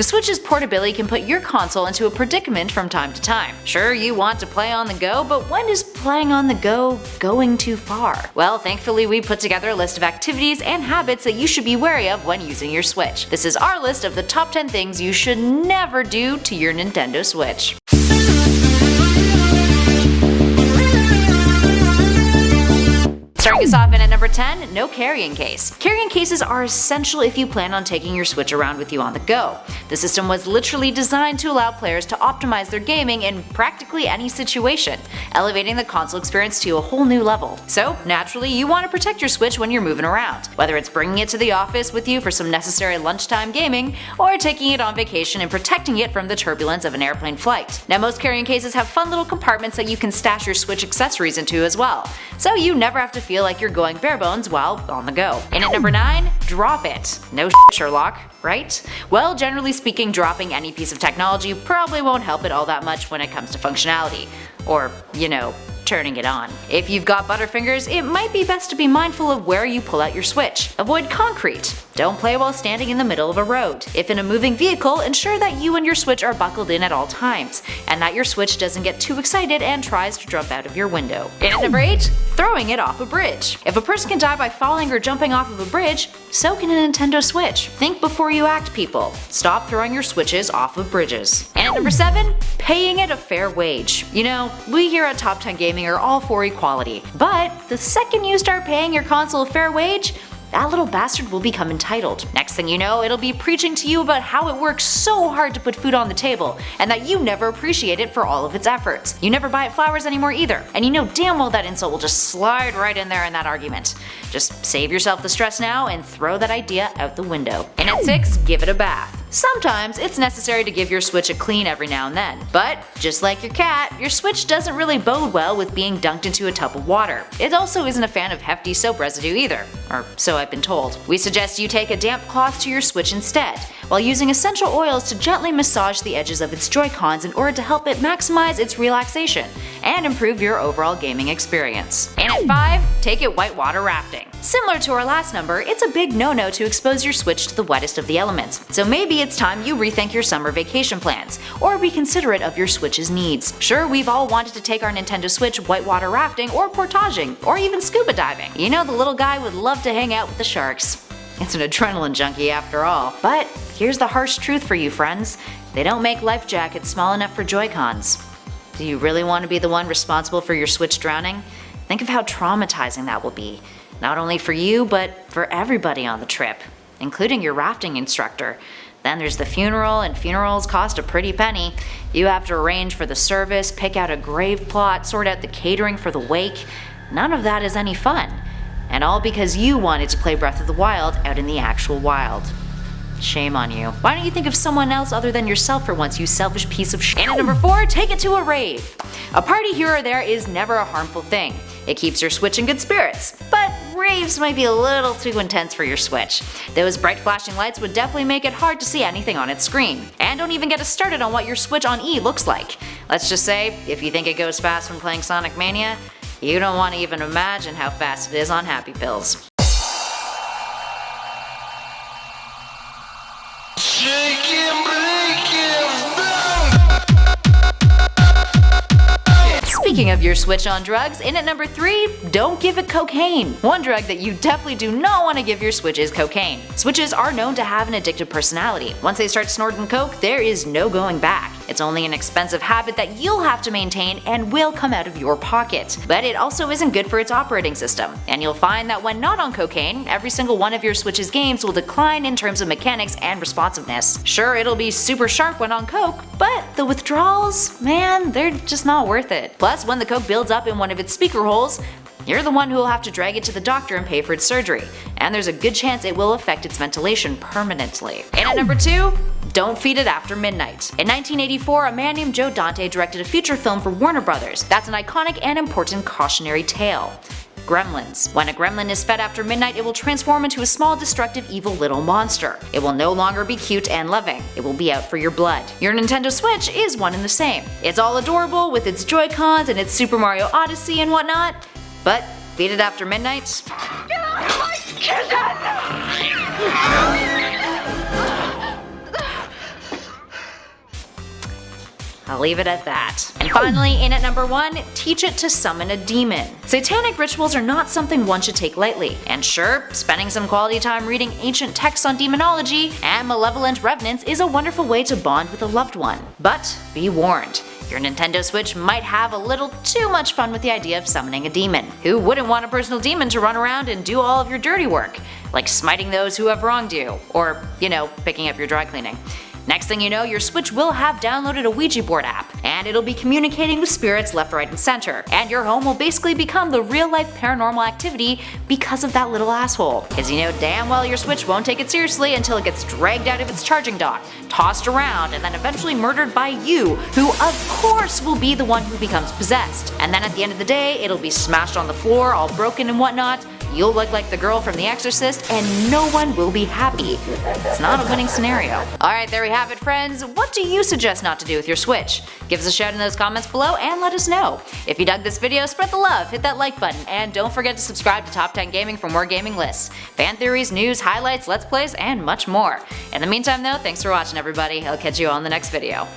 The Switch's portability can put your console into a predicament from time to time. Sure, you want to play on the go, but when is playing on the go going too far? Well, thankfully we put together a list of activities and habits that you should be wary of when using your Switch. This is our list of the top 10 things you should never do to your Nintendo Switch. Starting us off in at number 10, no carrying case. Carrying cases are essential if you plan on taking your Switch around with you on the go. The system was literally designed to allow players to optimize their gaming in practically any situation, elevating the console experience to a whole new level. So, naturally, you want to protect your Switch when you're moving around, whether it's bringing it to the office with you for some necessary lunchtime gaming, or taking it on vacation and protecting it from the turbulence of an airplane flight. Now, most carrying cases have fun little compartments that you can stash your Switch accessories into as well, so you never have to feel like you're going bare bones while on the go. And at number 9, drop it. No Sherlock, right? Well, generally speaking, dropping any piece of technology probably won't help it all that much when it comes to functionality. Or, turning it on. If you've got butterfingers, it might be best to be mindful of where you pull out your Switch. Avoid concrete. Don't play while standing in the middle of a road. If in a moving vehicle, ensure that you and your Switch are buckled in at all times, and that your Switch doesn't get too excited and tries to jump out of your window. And at number 8, throwing it off a bridge. If a person can die by falling or jumping off of a bridge, so can a Nintendo Switch. Think before you act, people. Stop throwing your Switches off of bridges. And at number 7, paying it a fair wage. We here at Top 10 Gaming are all for equality, but the second you start paying your console a fair wage, that little bastard will become entitled. Next thing you know, it'll be preaching to you about how it works so hard to put food on the table, and that you never appreciate it for all of its efforts. You never buy it flowers anymore either, and you know damn well that insult will just slide right in there in that argument. Just save yourself the stress now and throw that idea out the window. And at 6, give it a bath. Sometimes it's necessary to give your Switch a clean every now and then, but just like your cat, your Switch doesn't really bode well with being dunked into a tub of water. It also isn't a fan of hefty soap residue either, or so I've been told. We suggest you take a damp cloth to your Switch instead, while using essential oils to gently massage the edges of its Joy-Cons in order to help it maximize its relaxation and improve your overall gaming experience. And at 5, take it whitewater rafting. Similar to our last number, it's a big no-no to expose your Switch to the wettest of the elements, so maybe it's time you rethink your summer vacation plans, or be considerate of your Switch's needs. Sure, we've all wanted to take our Nintendo Switch whitewater rafting or portaging, or even scuba diving. The little guy would love to hang out with the sharks. It's an adrenaline junkie after all. But here's the harsh truth for you friends, they don't make life jackets small enough for Joy-Cons. Do you really want to be the one responsible for your Switch drowning? Think of how traumatizing that will be. Not only for you, but for everybody on the trip, including your rafting instructor. Then there's the funeral, and funerals cost a pretty penny. You have to arrange for the service, pick out a grave plot, sort out the catering for the wake. None of that is any fun. And all because you wanted to play Breath of the Wild out in the actual wild. Shame on you. Why don't you think of someone else other than yourself for once, you selfish piece of shit? And at number 4, take it to a rave. A party here or there is never a harmful thing. It keeps your Switch in good spirits, but raves might be a little too intense for your Switch. Those bright flashing lights would definitely make it hard to see anything on its screen. And don't even get us started on what your Switch on E looks like. Let's just say, if you think it goes fast when playing Sonic Mania, you don't want to even imagine how fast it is on Happy Pills. Speaking of your Switch on drugs, in at number 3, don't give it cocaine. One drug that you definitely do not want to give your Switch is cocaine. Switches are known to have an addictive personality. Once they start snorting coke, there is no going back. It's only an expensive habit that you'll have to maintain and will come out of your pocket. But it also isn't good for its operating system, and you'll find that when not on cocaine, every single one of your Switch's games will decline in terms of mechanics and responsiveness. Sure, it'll be super sharp when on coke, but the withdrawals, man, they're just not worth it. Plus, when the coke builds up in one of its speaker holes, you're the one who will have to drag it to the doctor and pay for its surgery, and there's a good chance it will affect its ventilation permanently. And at number 2, don't feed it after midnight. In 1984, a man named Joe Dante directed a feature film for Warner Brothers that's an iconic and important cautionary tale. Gremlins. When a gremlin is fed after midnight, it will transform into a small, destructive, evil little monster. It will no longer be cute and loving. It will be out for your blood. Your Nintendo Switch is one and the same. It's all adorable with its Joy-Cons and its Super Mario Odyssey and whatnot, but feed it after midnight? I'll leave it at that. And finally, in at number 1, teach it to summon a demon. Satanic rituals are not something one should take lightly. And sure, spending some quality time reading ancient texts on demonology and malevolent revenants is a wonderful way to bond with a loved one. But be warned. Your Nintendo Switch might have a little too much fun with the idea of summoning a demon. Who wouldn't want a personal demon to run around and do all of your dirty work? Like smiting those who have wronged you, or, picking up your dry cleaning. Next thing you know, your Switch will have downloaded a Ouija board app, and it'll be communicating with spirits left, right, and center. And your home will basically become the real-life paranormal activity because of that little asshole. Cause you know damn well your Switch won't take it seriously until it gets dragged out of its charging dock, tossed around, and then eventually murdered by you, who of course will be the one who becomes possessed. And then at the end of the day, it'll be smashed on the floor, all broken and whatnot. You'll look like the girl from The Exorcist, and no one will be happy. It's not a winning scenario. Alright, there we have it, friends. What do you suggest not to do with your Switch? Give us a shout in those comments below and let us know. If you dug this video, spread the love, hit that like button, and don't forget to subscribe to Top 10 Gaming for more gaming lists, fan theories, news, highlights, let's plays, and much more. In the meantime though, thanks for watching everybody. I'll catch you on the next video.